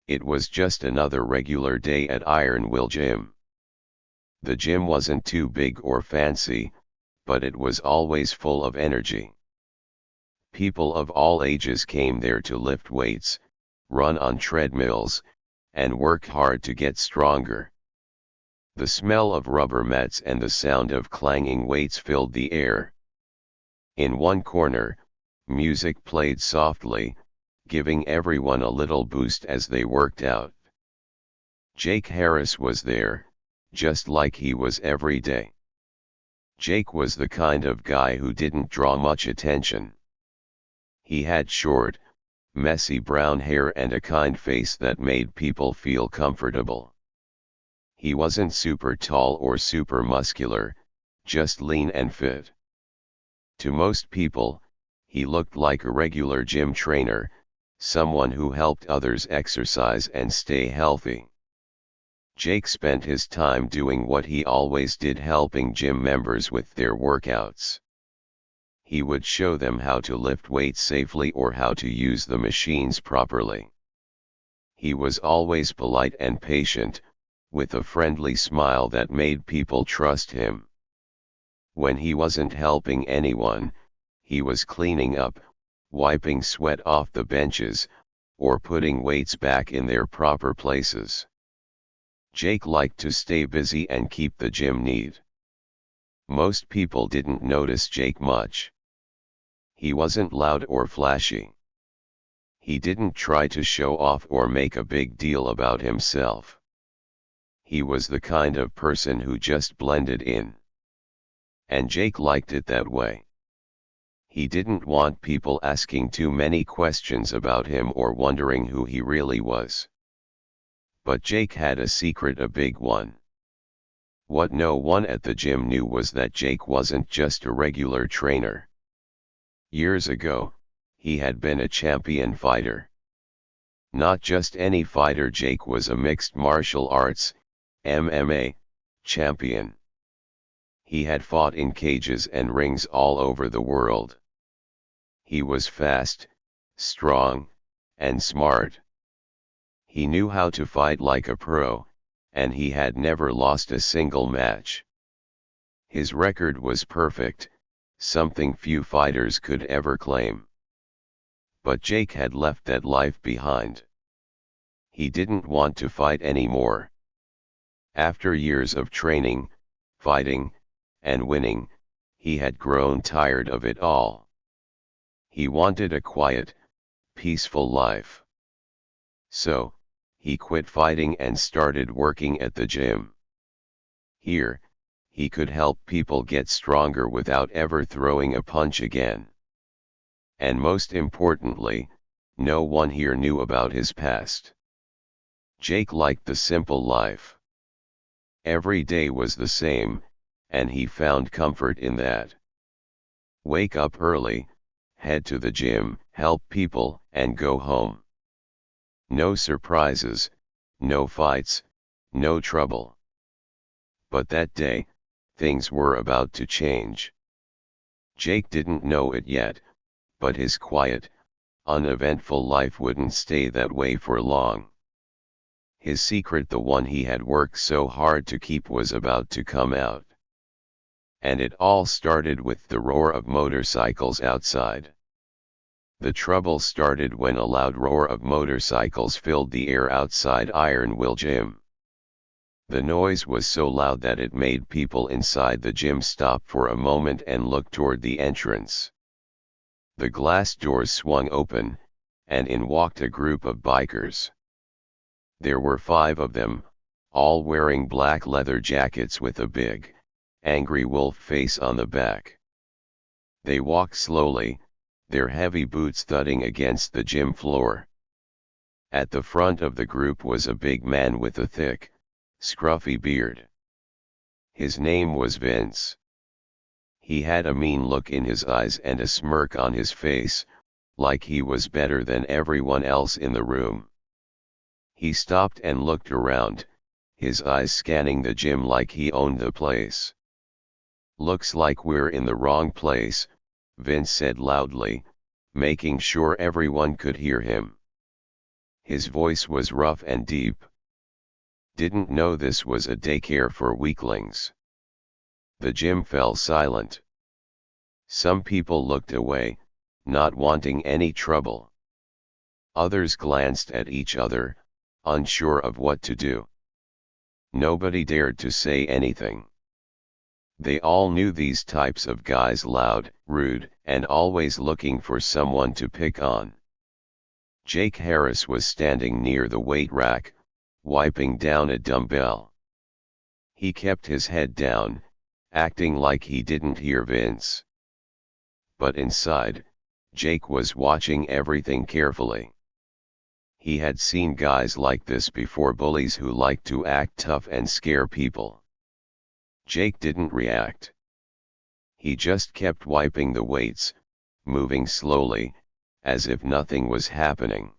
It was just another regular day at Iron Will Gym. The gym wasn't too big or fancy, but it was always full of energy. People of all ages came there to lift weights, run on treadmills, and work hard to get stronger. The smell of rubber mats and the sound of clanging weights filled the air. In one corner, music played softly, giving everyone a little boost as they worked out. Jake Harass was there, just like he was every day. Jake was the kind of guy who didn't draw much attention. He had short, messy brown hair and a kind face that made people feel comfortable. He wasn't super tall or super muscular, just lean and fit. To most people, he looked like a regular gym trainer, someone who helped others exercise and stay healthy. Jake spent his time doing what he always did, helping gym members with their workouts. He would show them how to lift weights safely or how to use the machines properly. He was always polite and patient, with a friendly smile that made people trust him. When he wasn't helping anyone, he was cleaning up, wiping sweat off the benches, or putting weights back in their proper places. Jake liked to stay busy and keep the gym neat. Most people didn't notice Jake much. He wasn't loud or flashy. He didn't try to show off or make a big deal about himself. He was the kind of person who just blended in. And Jake liked it that way. He didn't want people asking too many questions about him or wondering who he really was. But Jake had a secret, a big one. What no one at the gym knew was that Jake wasn't just a regular trainer. Years ago, he had been a champion fighter. Not just any fighter, Jake was a mixed martial arts, MMA, champion. He had fought in cages and rings all over the world. He was fast, strong, and smart. He knew how to fight like a pro, and he had never lost a single match. His record was perfect, something few fighters could ever claim. But Jake had left that life behind. He didn't want to fight anymore. After years of training, fighting, and winning, he had grown tired of it all. He wanted a quiet, peaceful life. So, he quit fighting and started working at the gym. Here, he could help people get stronger without ever throwing a punch again. And most importantly, no one here knew about his past. Jake liked the simple life. Every day was the same, and he found comfort in that. Wake up early, head to the gym, help people, and go home. No surprises, no fights, no trouble. But that day, things were about to change. Jake didn't know it yet, but his quiet, uneventful life wouldn't stay that way for long. His secret, the one he had worked so hard to keep, was about to come out. And it all started with the roar of motorcycles outside. The trouble started when a loud roar of motorcycles filled the air outside Iron Will Gym. The noise was so loud that it made people inside the gym stop for a moment and look toward the entrance. The glass doors swung open, and in walked a group of bikers. There were 5 of them, all wearing black leather jackets with a big, angry wolf face on the back. They walked slowly, their heavy boots thudding against the gym floor. At the front of the group was a big man with a thick, scruffy beard. His name was Vince. He had a mean look in his eyes and a smirk on his face, like he was better than everyone else in the room. He stopped and looked around, his eyes scanning the gym like he owned the place. "Looks like we're in the wrong place," Vince said loudly, making sure everyone could hear him. His voice was rough and deep. Didn't know this was a daycare for weaklings. The gym fell silent. Some people looked away, not wanting any trouble. Others glanced at each other, unsure of what to do. Nobody dared to say anything. They all knew these types of guys: loud, rude, and always looking for someone to pick on. Jake Harris was standing near the weight rack, wiping down a dumbbell. He kept his head down, acting like he didn't hear Vince. But inside, Jake was watching everything carefully. He had seen guys like this before, bullies who liked to act tough and scare people. Jake didn't react. He just kept wiping the weights, moving slowly, as if nothing was happening.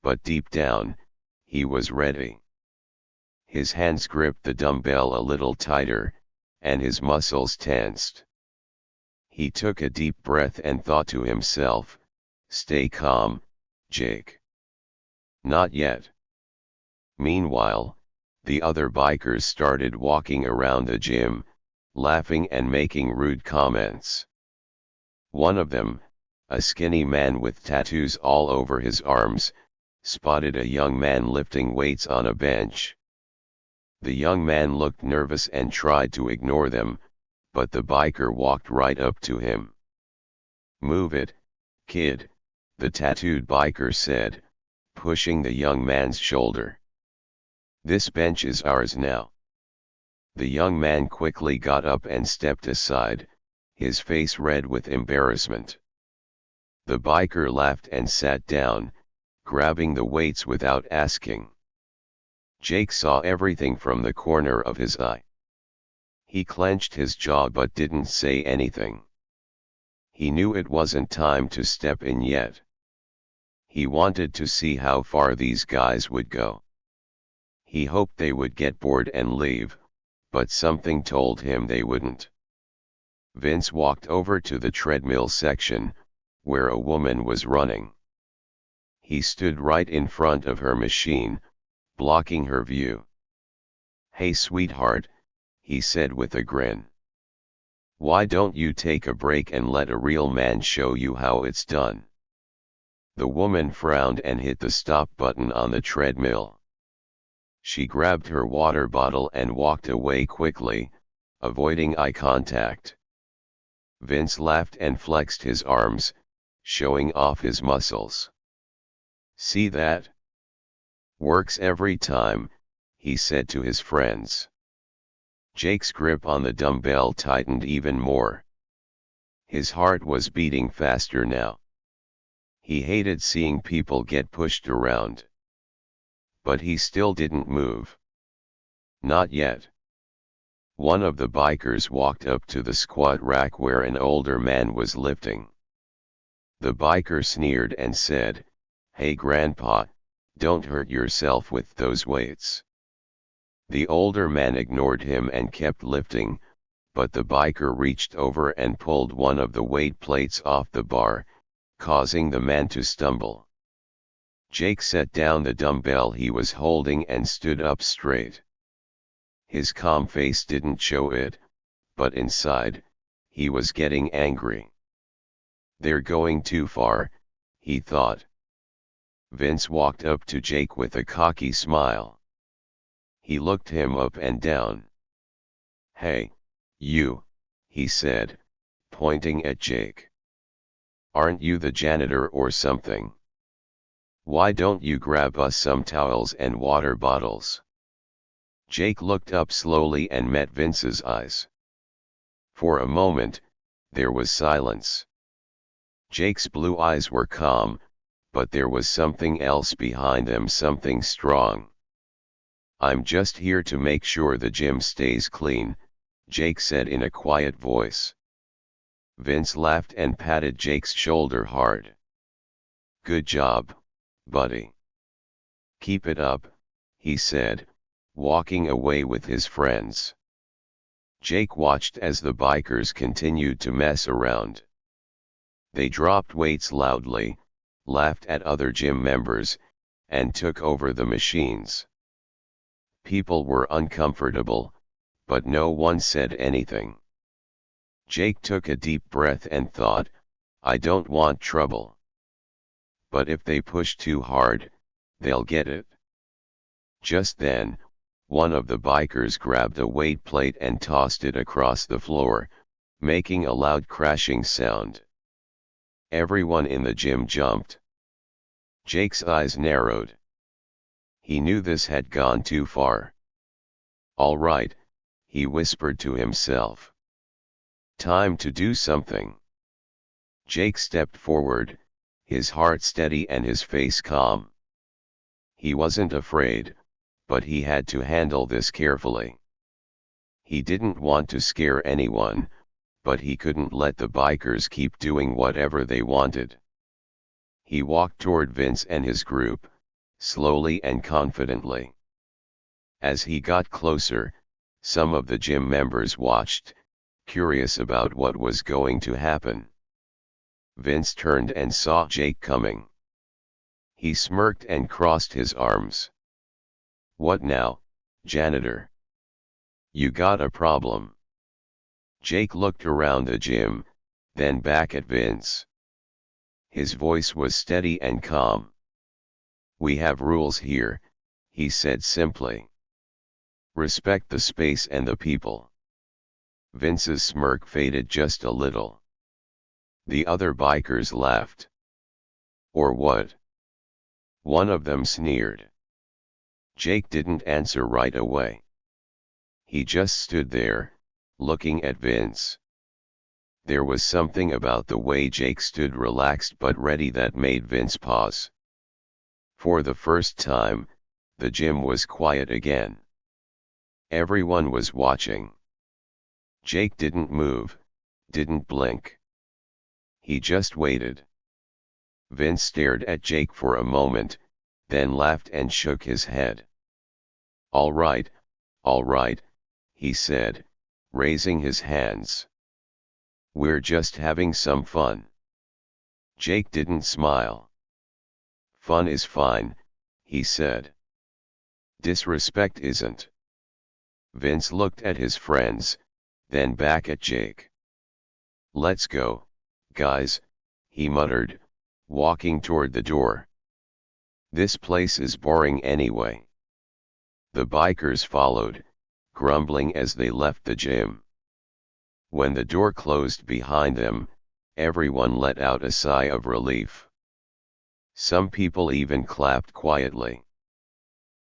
But deep down, he was ready. His hands gripped the dumbbell a little tighter, and his muscles tensed. He took a deep breath and thought to himself, "Stay calm, Jake. Not yet." Meanwhile, the other bikers started walking around the gym, laughing and making rude comments. One of them, a skinny man with tattoos all over his arms, spotted a young man lifting weights on a bench. The young man looked nervous and tried to ignore them, but the biker walked right up to him. "Move it, kid," the tattooed biker said, pushing the young man's shoulder. "This bench is ours now." The young man quickly got up and stepped aside, his face red with embarrassment. The biker laughed and sat down, grabbing the weights without asking. Jake saw everything from the corner of his eye. He clenched his jaw but didn't say anything. He knew it wasn't time to step in yet. He wanted to see how far these guys would go. He hoped they would get bored and leave, but something told him they wouldn't. Vince walked over to the treadmill section, where a woman was running. He stood right in front of her machine, blocking her view. "Hey sweetheart," he said with a grin. "Why don't you take a break and let a real man show you how it's done?" The woman frowned and hit the stop button on the treadmill. She grabbed her water bottle and walked away quickly, avoiding eye contact. Vince laughed and flexed his arms, showing off his muscles. "See that? Works every time," he said to his friends. Jake's grip on the dumbbell tightened even more. His heart was beating faster now. He hated seeing people get pushed around. But he still didn't move. Not yet. One of the bikers walked up to the squat rack where an older man was lifting. The biker sneered and said, "Hey grandpa, don't hurt yourself with those weights." The older man ignored him and kept lifting, but the biker reached over and pulled one of the weight plates off the bar, causing the man to stumble. Jake set down the dumbbell he was holding and stood up straight. His calm face didn't show it, but inside, he was getting angry. "They're going too far," he thought. Vince walked up to Jake with a cocky smile. He looked him up and down. "Hey, you," he said, pointing at Jake. "Aren't you the janitor or something? Why don't you grab us some towels and water bottles?" Jake looked up slowly and met Vince's eyes. For a moment, there was silence. Jake's blue eyes were calm, but there was something else behind them, something strong. "I'm just here to make sure the gym stays clean," Jake said in a quiet voice. Vince laughed and patted Jake's shoulder hard. "Good job, buddy. Keep it up," he said, walking away with his friends. Jake watched as the bikers continued to mess around. They dropped weights loudly, laughed at other gym members, and took over the machines. People were uncomfortable, but no one said anything. Jake took a deep breath and thought, I don't want trouble. But if they push too hard, they'll get it. Just then, one of the bikers grabbed a weight plate and tossed it across the floor, making a loud crashing sound. Everyone in the gym jumped. Jake's eyes narrowed. He knew this had gone too far. All right, he whispered to himself. Time to do something. Jake stepped forward, his heart steady and his face calm. He wasn't afraid, but he had to handle this carefully. He didn't want to scare anyone, but he couldn't let the bikers keep doing whatever they wanted. He walked toward Vince and his group, slowly and confidently. As he got closer, some of the gym members watched, curious about what was going to happen. Vince turned and saw Jake coming. He smirked and crossed his arms. What now, janitor? You got a problem? Jake looked around the gym, then back at Vince. His voice was steady and calm. We have rules here, he said simply. Respect the space and the people. Vince's smirk faded just a little. The other bikers laughed. Or what? One of them sneered. Jake didn't answer right away. He just stood there, looking at Vince. There was something about the way Jake stood relaxed but ready that made Vince pause. For the first time, the gym was quiet again. Everyone was watching. Jake didn't move, didn't blink. He just waited. Vince stared at Jake for a moment, then laughed and shook his head. All right, he said, raising his hands. We're just having some fun. Jake didn't smile. Fun is fine, he said. Disrespect isn't. Vince looked at his friends, then back at Jake. Let's go, guys, he muttered, walking toward the door. This place is boring anyway. The bikers followed, grumbling as they left the gym. When the door closed behind them, everyone let out a sigh of relief. Some people even clapped quietly.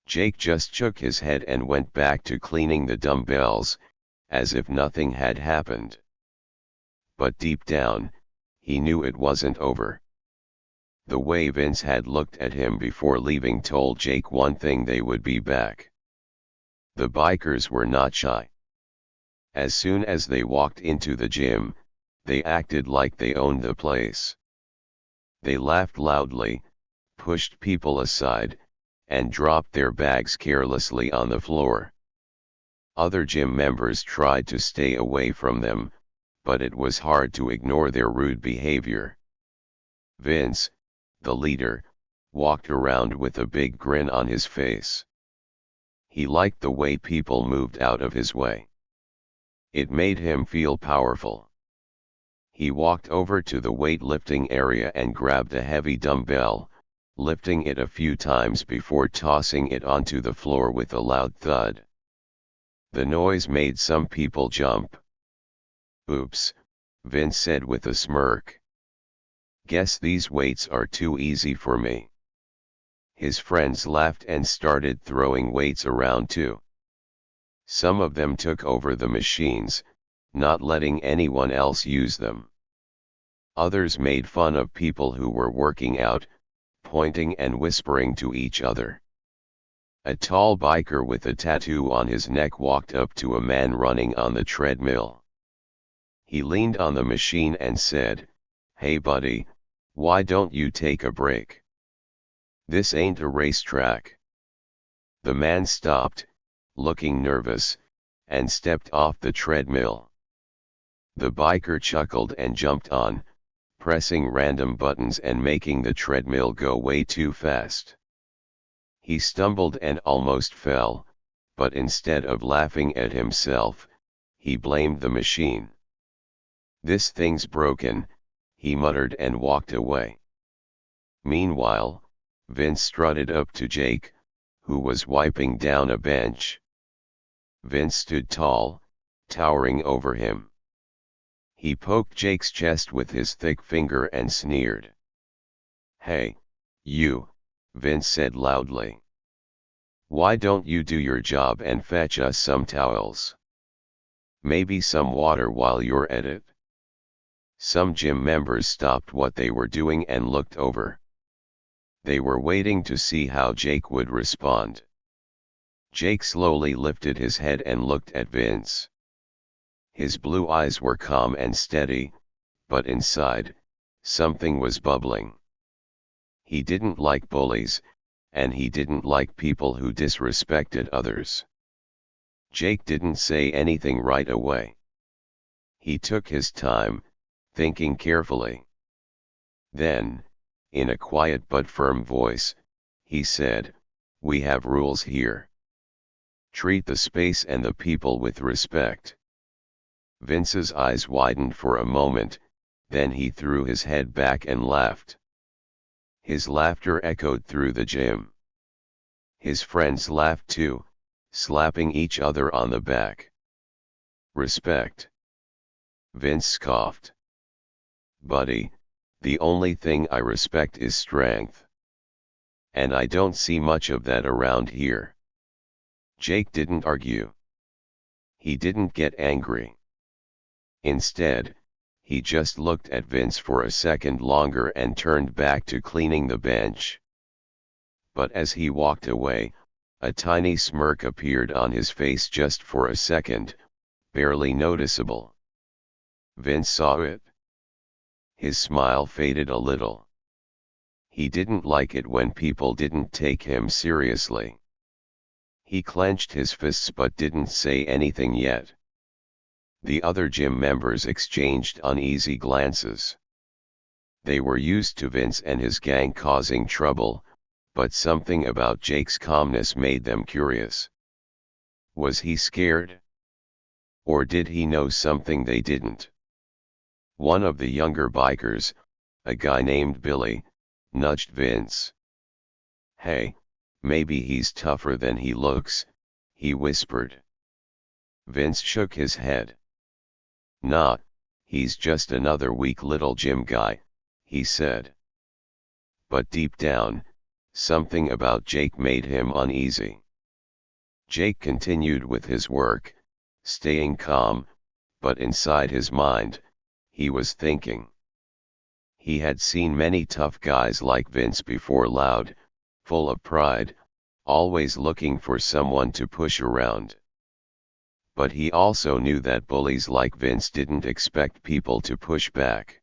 Jake just shook his head and went back to cleaning the dumbbells, as if nothing had happened. But deep down, he knew it wasn't over. The way Vince had looked at him before leaving told Jake one thing: they would be back. The bikers were not shy. As soon as they walked into the gym, they acted like they owned the place. They laughed loudly, pushed people aside, and dropped their bags carelessly on the floor. Other gym members tried to stay away from them, but it was hard to ignore their rude behavior. Vince, the leader, walked around with a big grin on his face. He liked the way people moved out of his way. It made him feel powerful. He walked over to the weightlifting area and grabbed a heavy dumbbell, lifting it a few times before tossing it onto the floor with a loud thud. The noise made some people jump. Oops, Vince said with a smirk. Guess these weights are too easy for me. His friends laughed and started throwing weights around too. Some of them took over the machines, not letting anyone else use them. Others made fun of people who were working out, pointing and whispering to each other. A tall biker with a tattoo on his neck walked up to a man running on the treadmill. He leaned on the machine and said, "Hey buddy, why don't you take a break? This ain't a racetrack." The man stopped, looking nervous, and stepped off the treadmill. The biker chuckled and jumped on, pressing random buttons and making the treadmill go way too fast. He stumbled and almost fell, but instead of laughing at himself, he blamed the machine. "This thing's broken," he muttered and walked away. Meanwhile, Vince strutted up to Jake, who was wiping down a bench. Vince stood tall, towering over him. He poked Jake's chest with his thick finger and sneered. "Hey, you," Vince said loudly. "Why don't you do your job and fetch us some towels? Maybe some water while you're at it." Some gym members stopped what they were doing and looked over. They were waiting to see how Jake would respond. Jake slowly lifted his head and looked at Vince. His blue eyes were calm and steady, but inside, something was bubbling. He didn't like bullies, and he didn't like people who disrespected others. Jake didn't say anything right away. He took his time, thinking carefully. Then, in a quiet but firm voice, he said, "We have rules here. Treat the space and the people with respect." Vince's eyes widened for a moment, then he threw his head back and laughed. His laughter echoed through the gym. His friends laughed too, slapping each other on the back. "Respect?" Vince scoffed. "Buddy, the only thing I respect is strength. And I don't see much of that around here." Jake didn't argue. He didn't get angry. Instead, he just looked at Vince for a second longer and turned back to cleaning the bench. But as he walked away, a tiny smirk appeared on his face just for a second, barely noticeable. Vince saw it. His smile faded a little. He didn't like it when people didn't take him seriously. He clenched his fists but didn't say anything yet. The other gym members exchanged uneasy glances. They were used to Vince and his gang causing trouble, but something about Jake's calmness made them curious. Was he scared? Or did he know something they didn't? One of the younger bikers, a guy named Billy, nudged Vince. "Hey, maybe he's tougher than he looks," he whispered. Vince shook his head. "Nah, he's just another weak little gym guy," he said. But deep down, something about Jake made him uneasy. Jake continued with his work, staying calm, but inside his mind, he was thinking. He had seen many tough guys like Vince before, loud, full of pride, always looking for someone to push around. But he also knew that bullies like Vince didn't expect people to push back.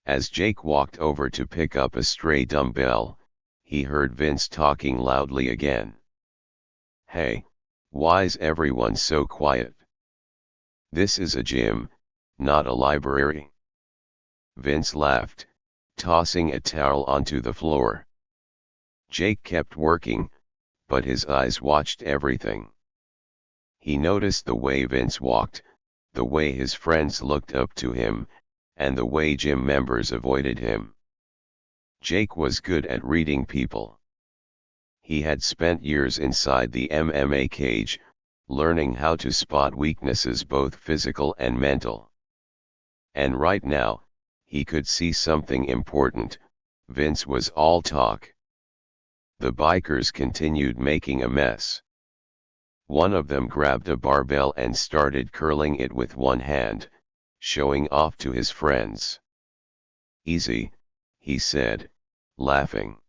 As Jake walked over to pick up a stray dumbbell, he heard Vince talking loudly again. "Hey, why's everyone so quiet? This is a gym, not a library." Vince laughed, tossing a towel onto the floor. Jake kept working, but his eyes watched everything. He noticed the way Vince walked, the way his friends looked up to him, and the way gym members avoided him. Jake was good at reading people. He had spent years inside the MMA cage, learning how to spot weaknesses, both physical and mental. And right now, he could see something important. Vince was all talk. The bikers continued making a mess. One of them grabbed a barbell and started curling it with one hand, showing off to his friends. "Easy," he said, laughing.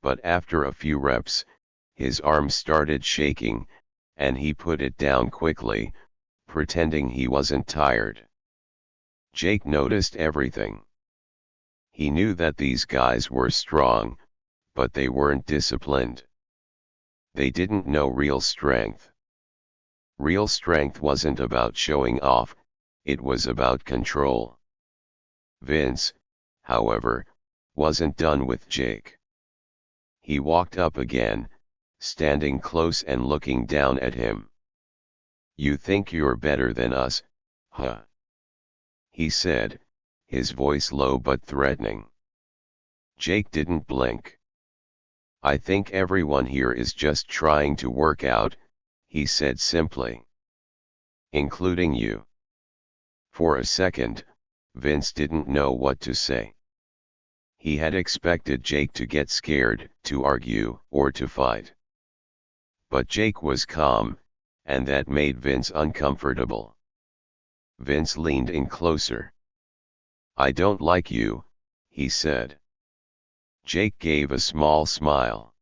But after a few reps, his arm started shaking, and he put it down quickly, pretending he wasn't tired. Jake noticed everything. He knew that these guys were strong, but they weren't disciplined. They didn't know real strength. Real strength wasn't about showing off, it was about control. Vince, however, wasn't done with Jake. He walked up again, standing close and looking down at him. "You think you're better than us, huh?" he said, his voice low but threatening. Jake didn't blink. "I think everyone here is just trying to work out," he said simply. "Including you." For a second, Vince didn't know what to say. He had expected Jake to get scared, to argue, or to fight. But Jake was calm, and that made Vince uncomfortable. Vince leaned in closer. "I don't like you," he said. Jake gave a small smile.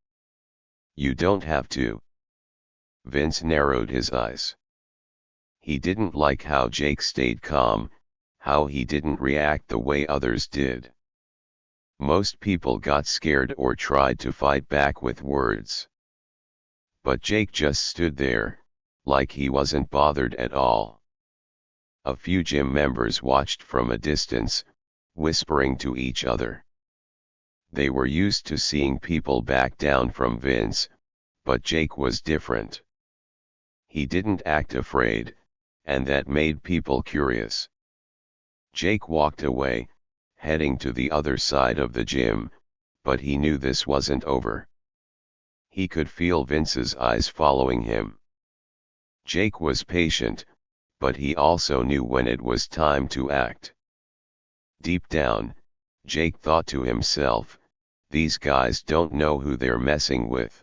"You don't have to." Vince narrowed his eyes. He didn't like how Jake stayed calm, how he didn't react the way others did. Most people got scared or tried to fight back with words. But Jake just stood there, like he wasn't bothered at all. A few gym members watched from a distance, whispering to each other. They were used to seeing people back down from Vince, but Jake was different. He didn't act afraid, and that made people curious. Jake walked away, heading to the other side of the gym, but he knew this wasn't over. He could feel Vince's eyes following him. Jake was patient, but he also knew when it was time to act. Deep down, Jake thought to himself, "These guys don't know who they're messing with."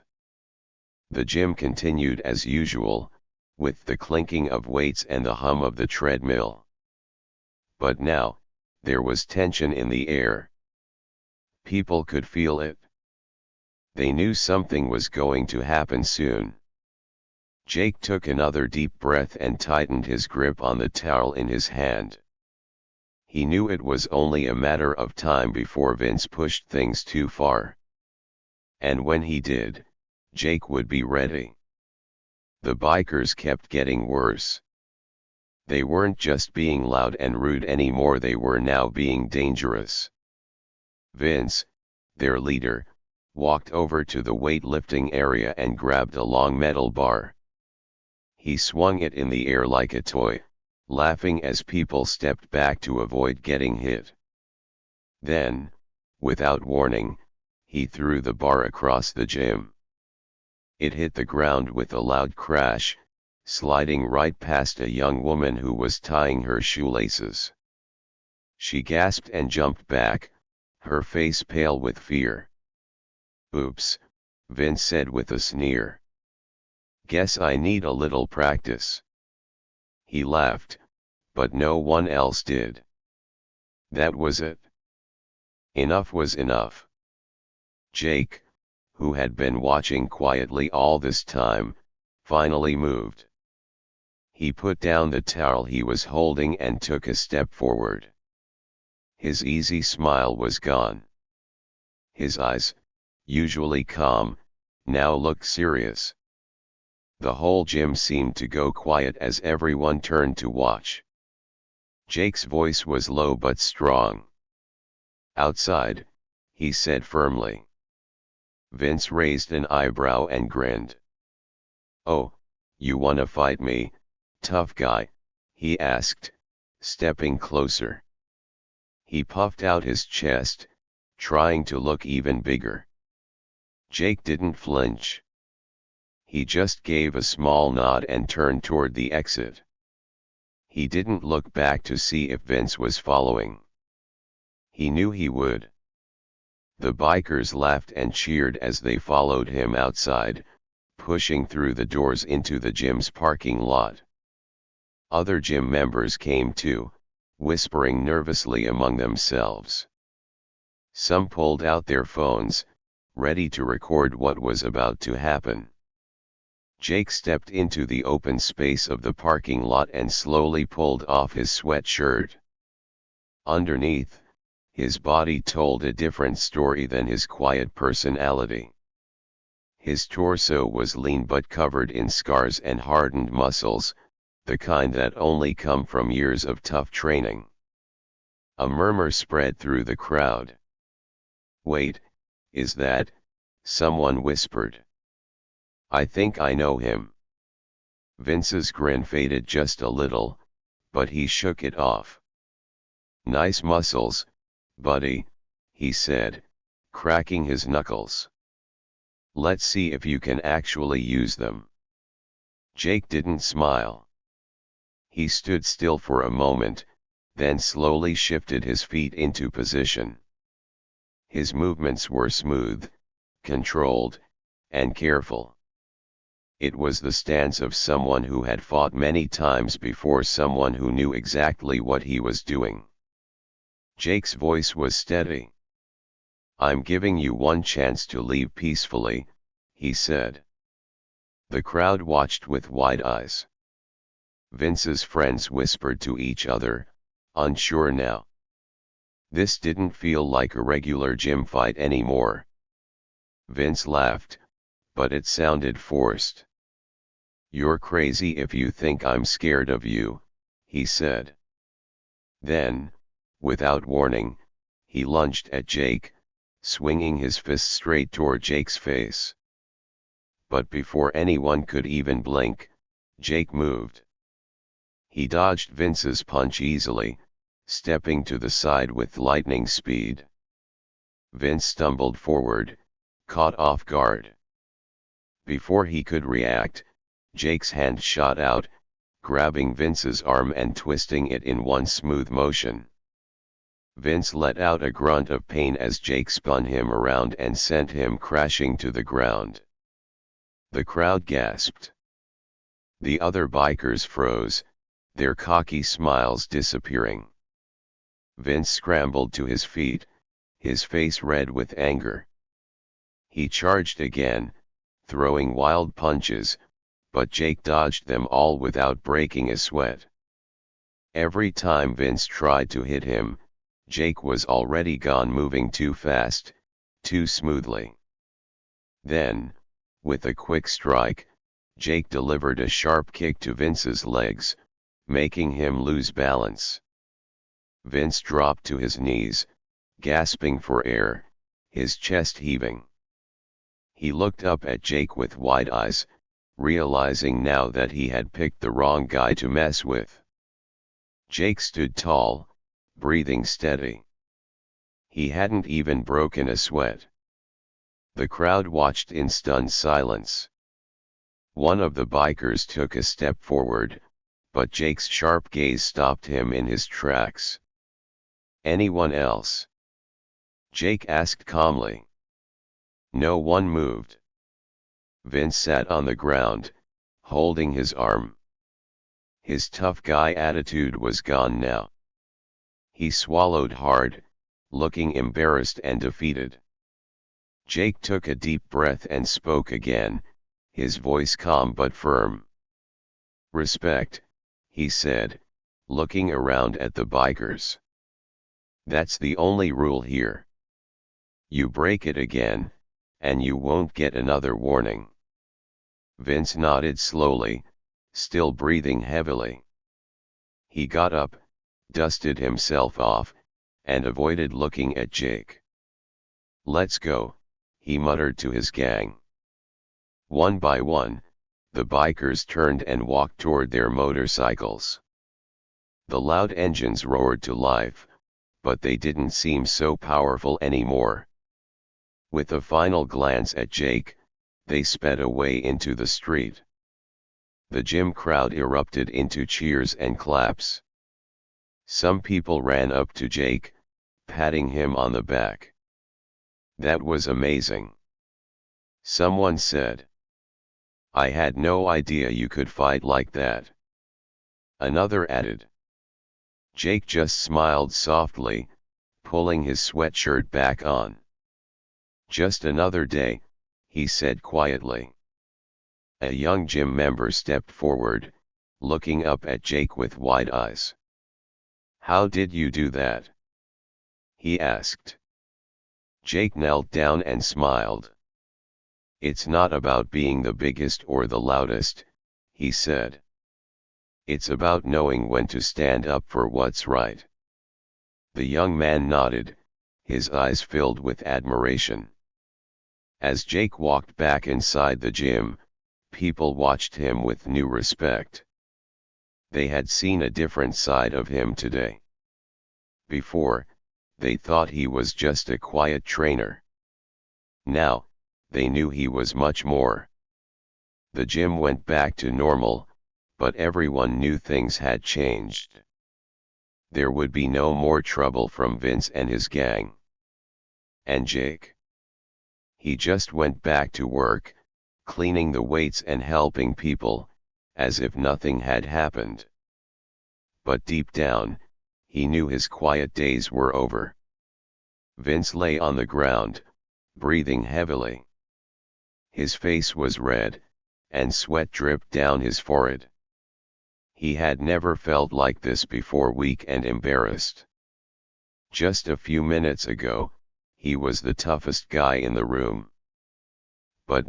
The gym continued as usual, with the clinking of weights and the hum of the treadmill. But now, there was tension in the air. People could feel it. They knew something was going to happen soon. Jake took another deep breath and tightened his grip on the towel in his hand. He knew it was only a matter of time before Vince pushed things too far. And when he did, Jake would be ready. The bikers kept getting worse. They weren't just being loud and rude anymore, they were now being dangerous. Vince, their leader, walked over to the weightlifting area and grabbed a long metal bar. He swung it in the air like a toy, laughing as people stepped back to avoid getting hit. Then, without warning, he threw the bar across the gym. It hit the ground with a loud crash, sliding right past a young woman who was tying her shoelaces. She gasped and jumped back, her face pale with fear. "Oops," Vince said with a sneer. "Guess I need a little practice." He laughed, but no one else did. That was it. Enough was enough. Jake, who had been watching quietly all this time, finally moved. He put down the towel he was holding and took a step forward. His easy smile was gone. His eyes, usually calm, now looked serious. The whole gym seemed to go quiet as everyone turned to watch. Jake's voice was low but strong. "Outside," he said firmly. Vince raised an eyebrow and grinned. "Oh, you wanna fight me, tough guy?" he asked, stepping closer. He puffed out his chest, trying to look even bigger. Jake didn't flinch. He just gave a small nod and turned toward the exit. He didn't look back to see if Vince was following. He knew he would. The bikers laughed and cheered as they followed him outside, pushing through the doors into the gym's parking lot. Other gym members came too, whispering nervously among themselves. Some pulled out their phones, ready to record what was about to happen. Jake stepped into the open space of the parking lot and slowly pulled off his sweatshirt. Underneath, his body told a different story than his quiet personality. His torso was lean but covered in scars and hardened muscles, the kind that only come from years of tough training. A murmur spread through the crowd. "Wait, is that someone whispered. I think I know him. Vince's grin faded just a little, but he shook it off. Nice muscles, buddy, he said, cracking his knuckles. Let's see if you can actually use them. Jake didn't smile. He stood still for a moment, then slowly shifted his feet into position. His movements were smooth, controlled, and careful. It was the stance of someone who had fought many times before, someone who knew exactly what he was doing. Jake's voice was steady. I'm giving you one chance to leave peacefully, he said. The crowd watched with wide eyes. Vince's friends whispered to each other, unsure now. This didn't feel like a regular gym fight anymore. Vince laughed, but it sounded forced. You're crazy if you think I'm scared of you, he said. Then, without warning, he lunged at Jake, swinging his fist straight toward Jake's face. But before anyone could even blink, Jake moved. He dodged Vince's punch easily, stepping to the side with lightning speed. Vince stumbled forward, caught off guard. Before he could react, Jake's hand shot out, grabbing Vince's arm and twisting it in one smooth motion. Vince let out a grunt of pain as Jake spun him around and sent him crashing to the ground. The crowd gasped. The other bikers froze, their cocky smiles disappearing. Vince scrambled to his feet, his face red with anger. He charged again, throwing wild punches, but Jake dodged them all without breaking a sweat. Every time Vince tried to hit him, Jake was already gone, moving too fast, too smoothly. Then, with a quick strike, Jake delivered a sharp kick to Vince's legs, making him lose balance. Vince dropped to his knees, gasping for air, his chest heaving. He looked up at Jake with wide eyes, realizing now that he had picked the wrong guy to mess with. Jake stood tall, breathing steady. He hadn't even broken a sweat. The crowd watched in stunned silence. One of the bikers took a step forward, but Jake's sharp gaze stopped him in his tracks. Anyone else? Jake asked calmly. No one moved. Vince sat on the ground, holding his arm. His tough guy attitude was gone now. He swallowed hard, looking embarrassed and defeated. Jake took a deep breath and spoke again, his voice calm but firm. Respect, he said, looking around at the bikers. That's the only rule here. You break it again, and you won't get another warning. Vince nodded slowly, still breathing heavily. He got up, dusted himself off, and avoided looking at Jake. Let's go, he muttered to his gang. One by one, the bikers turned and walked toward their motorcycles. The loud engines roared to life, but they didn't seem so powerful anymore. With a final glance at Jake, they sped away into the street. The gym crowd erupted into cheers and claps. Some people ran up to Jake, patting him on the back. That was amazing. Someone said. I had no idea you could fight like that. Another added. Jake just smiled softly, pulling his sweatshirt back on. Just another day, he said quietly. A young gym member stepped forward, looking up at Jake with wide eyes. How did you do that? He asked. Jake knelt down and smiled. It's not about being the biggest or the loudest, he said. It's about knowing when to stand up for what's right. The young man nodded, his eyes filled with admiration. As Jake walked back inside the gym, people watched him with new respect. They had seen a different side of him today. Before, they thought he was just a quiet trainer. Now, they knew he was much more. The gym went back to normal, but everyone knew things had changed. There would be no more trouble from Vince and his gang. And Jake? He just went back to work, cleaning the weights and helping people, as if nothing had happened. But deep down, he knew his quiet days were over. Vince lay on the ground, breathing heavily. His face was red, and sweat dripped down his forehead. He had never felt like this before, weak and embarrassed. Just a few minutes ago, he was the toughest guy in the room. But